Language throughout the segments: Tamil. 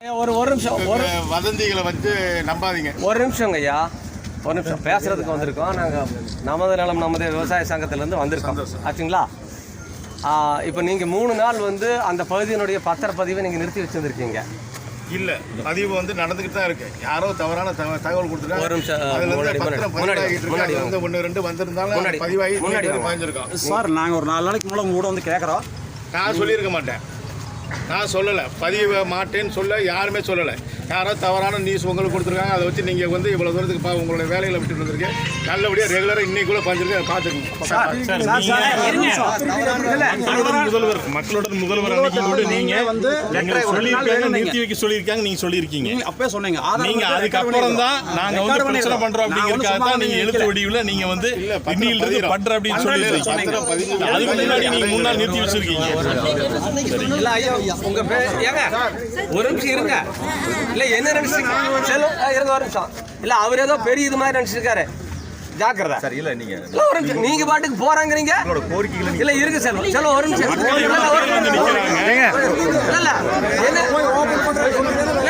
ஒரு நிமிஷம் வதந்திகளை வச்சு நம்பாதீங்க. ஒரு நிமிஷங்க ஐயா, ஒரு நிமிஷம் பேசுறதுக்கு வந்திருக்கோம். நாங்கள் நமது நலம் நமது விவசாய சங்கத்திலேருந்து வந்திருக்கோம் ஆச்சுங்களா. இப்போ நீங்கள் 3 நாள் அந்த பகுதியினுடைய பத்திரப்பதிவை நீங்கள் நிறுத்தி வச்சுருந்துருக்கீங்க. இல்லை, பதிவு நடந்துக்கிட்டு தான் இருக்கு. யாரோ தவறான தகவல் கொடுத்துருக்காங்க. ஒரு நிமிஷம் ஒன்று ரெண்டு வந்திருந்தாலும் பதிவாகி பாய்ஞ்சிருக்கோம் சார். நாங்கள் ஒரு 4 நாளைக்கு மூலம் கூட கேட்குறோம். நான் சொல்லியிருக்க மாட்டேன், நான் சொல்லலை, பதிவு மாட்டேன்னு சொல்ல யாருமே சொல்லலை. யாரோ தவறான நியூஸ் உங்களுக்கு கொடுத்துருக்காங்க. அதை வச்சு நீங்கள் இவ்வளோ தூரத்துக்கு உங்களுடைய வேலைகளை விட்டுட்டு வந்திருக்கேன். நல்லபடியாக ரெகுலராக இன்னைக்குள்ள பாஞ்சிருக்கேன், பார்த்துக்கோங்க. முதல்வர் மக்களோட முதல்வர் அன்னைக்கு நீங்கள் சொல்லியிருக்காங்க, நிறுத்தி வைக்க சொல்லியிருக்காங்க. நீங்கள் சொல்லியிருக்கீங்க, அப்பவே சொன்னீங்க. நீங்க அதுக்கப்புறம் தான் நாங்கள் பிரச்சனை பண்ணுறோம் அப்படிங்கிறதுக்காக தான் நீங்கள் எழுத்து வடிவில் நீங்கள் இன்னிலிருந்து பண்ற அப்படின்னு சொல்லியிருக்கீங்க. அதுக்கு முன்னாடி நீங்கள் 3 நாள் நிறுத்தி வச்சிருக்கீங்க. உங்க பேர் ஏங்க, ஒரு நிமிஷம் இருங்க. இல்ல என்ன நினைச்சிருக்கீங்க? இருங்க ஒரு நிமிஷம். இல்ல அவர் ஏதோ பெரிய இது மாதிரி நினைச்சிருக்காரு. ஜாக்கிரதை சார். இல்ல நீங்க ஒரு நிமிஷம், நீங்க பாட்டுக்கு போறாங்கறீங்க. இல்ல இருக்கு செல்வம், செல்வம் ஒரு நிமிஷம்.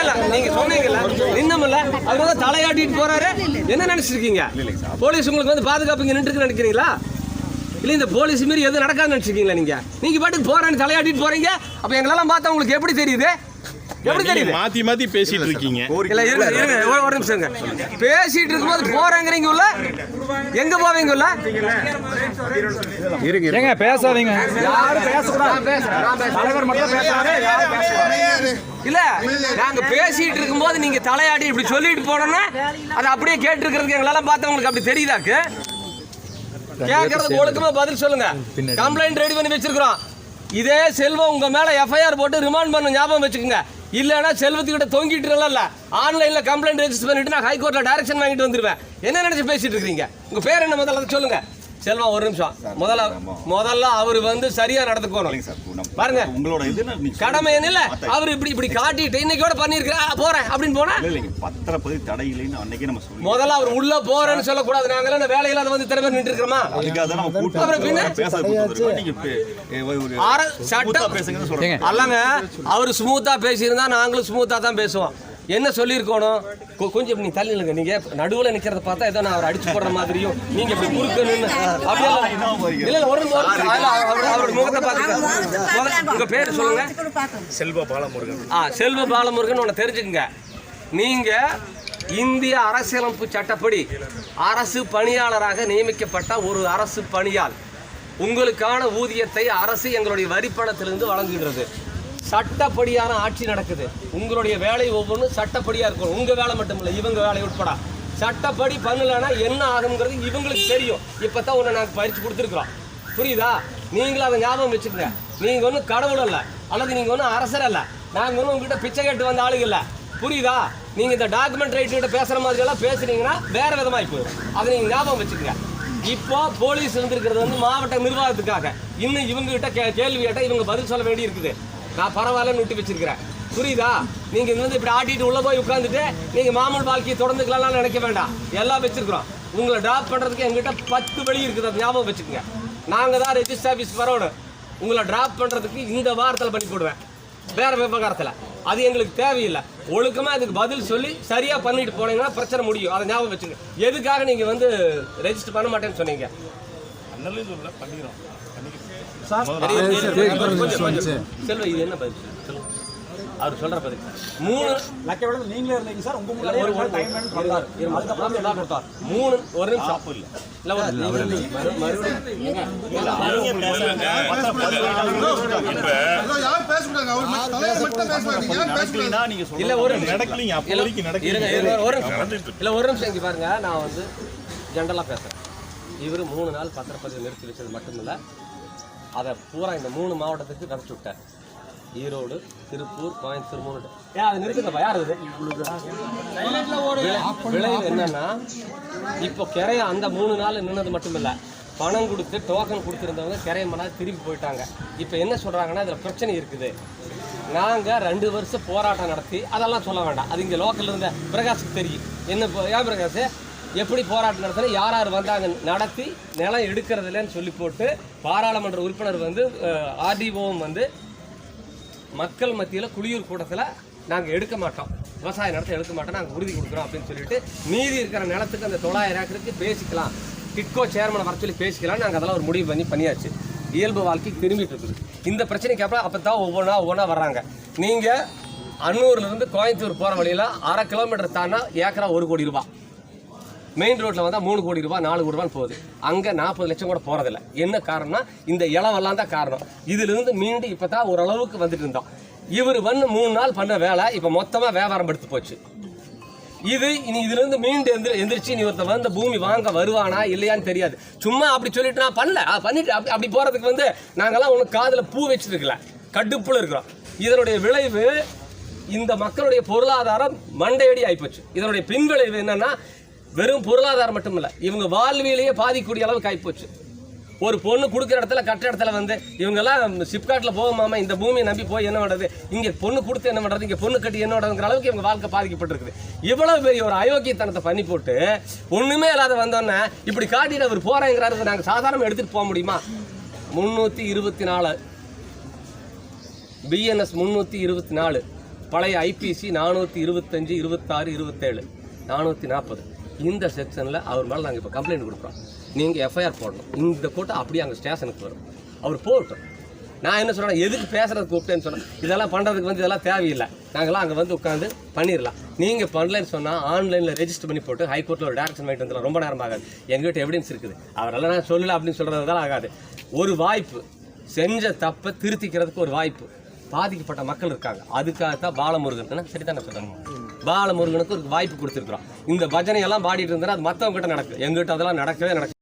இல்ல நீங்க சொன்னீங்கல்ல, நின்னமல்ல, அவர் தலையாட்டிட்டு போறாரு. என்ன நினைச்சிருக்கீங்க? போலீஸ் உங்களுக்கு பாதுகாப்பு நின்று நினைக்கிறீங்களா? இல்லை இந்த போலீஸ் மாரி எதுவும் நடக்காதுன்னு நினச்சிருக்கீங்களா? நீங்கள் பாட்டுக்கு போகிறேன்னு தலையாட்டிட்டு போகிறீங்க. அப்போ எங்களெல்லாம் பார்த்தா உங்களுக்கு எப்படி தெரியுது? எப்படி தெரியுது? மாற்றி மாற்றி பேசிட்டு இருக்கீங்க. இல்லை இருங்க ஒரு நிமிஷங்க. பேசிட்டு இருக்கும்போது போகிறாங்கிறீங்க உள்ள, எங்கே போவீங்க உள்ள? இருங்க பேசாதீங்க. யாரும் பேசக்கூடாது. இல்லை நாங்கள் பேசிட்டு இருக்கும்போது நீங்கள் தலையாட்டி இப்படி சொல்லிட்டு போனோன்னா அதை அப்படியே கேட்டுருக்கிறதுக்கு எங்களெல்லாம் பார்த்தா உங்களுக்கு அப்படி தெரியுதாக்கு? கேட்கறது ஒழுக்கமா பதில் சொல்லுங்க. கம்ப்ளைண்ட் ரெடி பண்ணி வச்சிருக்கிறோம். இதே செல்வம் உங்க மேல எஃப்ஐஆர் போட்டு ரிமாண்ட் பண்ண ஞாபகம் வச்சுக்கோங்க. இல்லைன்னா செல்வத்துக்கிட்ட தொங்கிட்டு இல்ல, ஆன்லைன்ல கம்ப்ளைண்ட் ரெஜிஸ்டர் பண்ணிட்டு நான் ஹைகோர்ட்ல டைரக்ஷன் வாங்கிட்டு வந்துருவேன். என்ன நினைச்சு பேசிட்டு இருக்கீங்க? உங்க பேர் என்ன முதல்ல சொல்லுங்க. செல்வம் ஒரு நிமிஷம். முதல்ல அவர் சரியா நடந்துக்கணும் பாருங்க. உங்களோட கடமை என்ன? அவர் இப்படி காட்டிட்டு இன்னைக்கோட பண்ணிருக்கா போறேன் அப்படின்னு போனா பத்திரப்பதிவு தடையில்லைன்னு அன்னைக்கே நம்ம சொல்லி முதல்ல அவர் உள்ள போறேன்னு சொல்லக்கூடாது. நாங்கள வேலையில அதை இத்தனை பேர் நின்று இருக்கிறோமா? அல்லங்க அவர் ஸ்மூத்தா பேசியிருந்தா நாங்களும் ஸ்மூத்தா தான் பேசுவோம். என்ன சொல்லியிருக்கணும்? கொஞ்சம் நீ தள்ளி நில்லுங்க. நீங்க நடுவில் நிக்கிறத பார்த்தா ஏதோ நான் அவர் அடிச்சு போடுற மாதிரியும் நீங்க இப்படி குறுக்கணும்னு அப்படியே இல்ல. ஒரு அவரோட முகத்தை பார்த்து உங்க பேரு சொல்லுங்க. செல்வ பாலமுருகன். செல்வ பாலமுருகன். ஒன்று தெரிஞ்சுக்கங்க, நீங்க இந்திய அரசியலமைப்பு சட்டப்படி அரசு பணியாளராக நியமிக்கப்பட்ட ஒரு அரசு பணியாள். உங்களுக்கான ஊதியத்தை அரசு எங்களுடைய வரிப்பணத்திலிருந்து வழங்குகிறது. சட்டப்படியான ஆட்சி நடக்குது. உங்களுடைய வேலை ஒவ்வொன்றும் சட்டப்படியாக இருக்கும். உங்கள் வேலை மட்டும் இல்லை, இவங்க வேலை உட்பட சட்டப்படி பண்ணலைன்னா என்ன ஆகுங்கிறது இவங்களுக்கு தெரியும். இப்போ தான் ஒன்று நாங்கள் பயிற்சி கொடுத்துருக்குறோம். புரியுதா? நீங்களும் அதை ஞாபகம் வச்சுக்கோங்க. நீங்கள் ஒன்றும் கடவுள் அல்ல, அல்லது நீங்கள் ஒன்றும் அரசர் அல்ல. நாங்கள் ஒன்றும் உங்ககிட்ட பிச்சை கேட்டு வந்த ஆளுங்க இல்லை. புரியுதா? நீங்கள் இந்த டாக்குமெண்ட் ரைட்டுக்கிட்ட பேசுகிற மாதிரியெல்லாம் பேசுனீங்கன்னா வேறு விதமாக போயிடும். அதை நீங்கள் ஞாபகம் வச்சுக்கோங்க. இப்போ போலீஸ் இருந்திருக்கிறது மாவட்ட நிர்வாகத்துக்காக. இன்னும் இவங்ககிட்ட கேள்வி கேட்டால் இவங்க பதில் சொல்ல வேண்டி இருக்குது. நான் பரவாயில்லன்னு விட்டு வச்சிருக்கிறேன். புரியுதா? நீங்க இப்படி ஆட்டிட்டு உள்ள போய் உட்காந்துட்டு நீங்க மாமூல் வாழ்க்கையை தொடர்ந்துக்கலாம் நினைக்க வேண்டாம். எல்லாம் வச்சிருக்கிறோம். உங்களை டிராப் பண்றதுக்கு எங்கிட்ட 10 வழி இருக்குது. அது ஞாபகம் வச்சுக்கோங்க. நாங்க தான் ரெஜிஸ்டர் ஆஃபீஸ் வரணும். உங்களை டிராப் பண்றதுக்கு இந்த வாரத்தில் பண்ணி போடுவேன், வேற விவகாரத்தில். அது எங்களுக்கு தேவையில்லை. ஒழுக்கமா இதுக்கு பதில் சொல்லி சரியா பண்ணிட்டு போனீங்கன்னா பிரச்சனை முடியும். அதை ஞாபகம் வச்சுக்கோங்க. எதுக்காக நீங்க ரெஜிஸ்டர் பண்ண மாட்டேன்னு சொன்னீங்க? பண்ணிக்கிறோம். செல்வ இது என்ன பதில்? அவர் சொல்ற பதில் 3 நீங்களே இருந்தீங்க சார். உங்க ஒரு நிமிஷம் இங்க பாருங்க. நான் ஜென்ரலா பேசுறேன். இவர் 3 நாள் பத்திரப்பதிவு நிறுத்தி வச்சது மட்டுமில்ல, அதை பூரா இந்த 3 மாவட்டத்துக்கு நடத்தி விட்டார். ஈரோடு, திருப்பூர், கோயம்புத்தூர் 3. அதை நிறுத்துங்கப்பா. யார் அது? விளைவு என்னன்னா, இப்போ கிரைய அந்த 3 நாள் நின்னது மட்டுமில்ல, பணம் கொடுத்து டோக்கன் கொடுத்துருந்தவங்க கிரைய மணி திரும்பி போயிட்டாங்க. இப்போ என்ன சொல்கிறாங்கன்னா, இதில் பிரச்சனை இருக்குது. நாங்கள் 2 வருஷம் போராட்டம் நடத்தி அதெல்லாம் சொல்ல வேண்டாம். அது இங்கே லோக்கலில் இருந்த பிரகாஷுக்கு தெரியும். என்ன ஏன் பிரகாஷ் எப்படி போராட்டம் நடத்தினா யார் யார் வந்தாங்க நடத்தி நிலம் எடுக்கிறது இல்லைன்னு சொல்லி போட்டு பாராளுமன்ற உறுப்பினர் ஆர்டிஓவும் மக்கள் மத்தியில் குளியூர் கூட்டத்தில் நாங்கள் எடுக்க மாட்டோம், விவசாய நிலத்தை எடுக்க மாட்டோம், நாங்கள் உறுதி கொடுக்குறோம் அப்படின்னு சொல்லிட்டு மீதி இருக்கிற நிலத்துக்கு அந்த 900 ஏக்கருக்கு பேசிக்கலாம், டிட்கோ சேர்மனை வர சொல்லி பேசிக்கலாம். நாங்கள் அதெல்லாம் ஒரு முடிவு பண்ணியாச்சு. இயல்பு வாழ்க்கைக்கு திரும்பிட்டு இருக்குது. இந்த பிரச்சனைக்கு அப்புறம் அப்போ தான் ஒவ்வொன்றா வர்றாங்க. நீங்கள் அன்னூர்லேருந்து கோயம்புத்தூர் போகிற வழியில் 1/2 கிலோமீட்டர் தாண்டா ஏக்கரா 1 கோடி ரூபா, மெயின் ரோட்டில் வந்தால் 3 கோடி ரூபா 4 கோடி ரூபான்னு போகுது. அங்கே 40 லட்சம் கூட போகிறதில்ல. என்ன காரணம்னா இந்த இளவெல்லாம் தான் காரணம். இதிலிருந்து மீண்டு இப்போ தான் ஓரளவுக்கு வந்துட்டு இருந்தோம். இவர் 3 நாள் பண்ண வேலை இப்போ மொத்தமாக வியாபாரம் எடுத்து போச்சு. இதிலிருந்து மீண்டு எந்திரிச்சு நீ ஒருத்தர் வந்து பூமி வாங்க வருவானா இல்லையான்னு தெரியாது. சும்மா அப்படி சொல்லிட்டு நான் பண்ணிட்டு அப்படி போகிறதுக்கு நாங்கள்லாம் ஒன்று காதில் பூ வச்சுருக்கல, கடுப்புல இருக்கிறோம். இதனுடைய விளைவு இந்த மக்களுடைய பொருளாதாரம் மண்டையடி ஆகிப்போச்சு. இதனுடைய பின்விளைவு என்னன்னா வெறும் பொருளாதாரம் மட்டும் இல்லை, இவங்க வாழ்வியலையே பாதிக்கக்கூடிய அளவுக்கு ஆகிப்போச்சு. ஒரு பொண்ணு கொடுக்குற இடத்துல கட்ட இடத்துல இவங்கெல்லாம் சிப்காட்டில் போகாம இந்த பூமியை நம்பி போய் என்ன பண்ணுறது, இங்கே பொண்ணு கொடுத்து என்ன பண்ணுறது, இங்கே பொண்ணு கட்டி என்ன பண்ணுறதுங்கிற அளவுக்கு இவங்க வாழ்க்கை பாதிக்கப்பட்டிருக்குது. இவ்வளவு பெரிய ஒரு அயோக்கியத்தனத்தை பண்ணி போட்டு ஒன்றுமே இல்லாத வந்தோன்னே இப்படி காட்டிட்டு அவர் போகிறேங்கிறாரு. நாங்கள் சாதாரணமாக எடுத்துகிட்டு போக முடியுமா? 324 பிஎன்எஸ் 324, பழைய ஐபிசி 425, 26, 27, 440 இந்த செக்ஷனில் அவர் மேலே நாங்கள் இப்போ கம்ப்ளைண்ட் கொடுக்குறோம். நீங்கள் எஃப்ஐஆர் போடணும். இந்த கூட்டம் அப்படியே அங்கே ஸ்டேஷனுக்கு வரும். அவர் போகட்டும். நான் என்ன சொல்கிறேன், எதுக்கு பேசுகிறதுக்கு கூப்பிட்டேன்னு சொன்னேன். இதெல்லாம் பண்ணுறதுக்கு இதெல்லாம் தேவையில்லை. நாங்களாம் அங்கே உட்காந்து பண்ணிடலாம். நீங்கள் பண்ணலன்னு சொன்னால் ஆன்லைனில் ரெஜிஸ்டர் பண்ணி போட்டு ஹைகோர்ட்டில் ஒரு டேரக்ஷன் வாங்கிட்டு வந்துடலாம். ரொம்ப நேரம் ஆகாது. எங்கள்கிட்ட எவிடன்ஸ் இருக்குது. அவரெல்லாம் நான் சொல்லலை அப்படின்னு சொல்கிறதுலாம் ஆகாது. ஒரு வாய்ப்பு, செஞ்ச தப்பை திருத்திக்கிறதுக்கு ஒரு வாய்ப்பு. பாதிக்கப்பட்ட மக்கள் இருக்காங்க. அதுக்காகத்தான் பாலமுருகன் சரிதானே சொல்கிறாங்க, பாலமுருகனுக்கு ஒரு வாய்ப்பு கொடுத்துருக்குறோம். இந்த பஜனையெல்லாம் பாடிட்டு இருந்தால் அது மற்றவங்க கிட்ட நடக்கும். எங்கிட்ட அதெல்லாம் நடக்கவே